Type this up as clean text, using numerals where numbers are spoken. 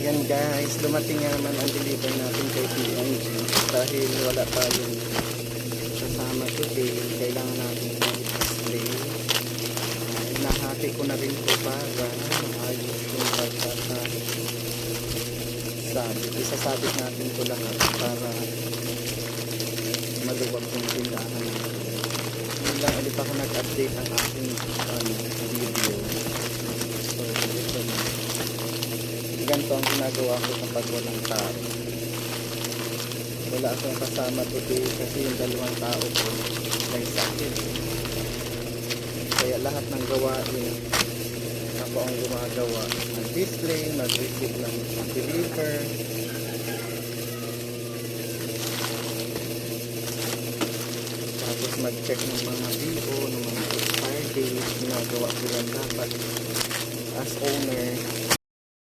Yan guys, dumating nga naman ang deliver natin kay PNG. Dahil wala tayong kasama today, kailangan natin i-display. Nahati ko na rin po para maayos yung pagkakasabit. Isasabit natin ito lahat para maluwag yung tindahan. Hindi lang ulit ako nag-update ang aking video. So, ito na. Ganito ang ginagawa ko kapag walang tao. Wala akong kasama today kasi yung dalawang tao ko may sakit. Kaya lahat ng gawain ako ang gumagawa. Mag-display, mag-receive ng deliver. Tapos mag-check ng mga BO, ng mga expired dates. Ginagawa ko yan dapat as owner.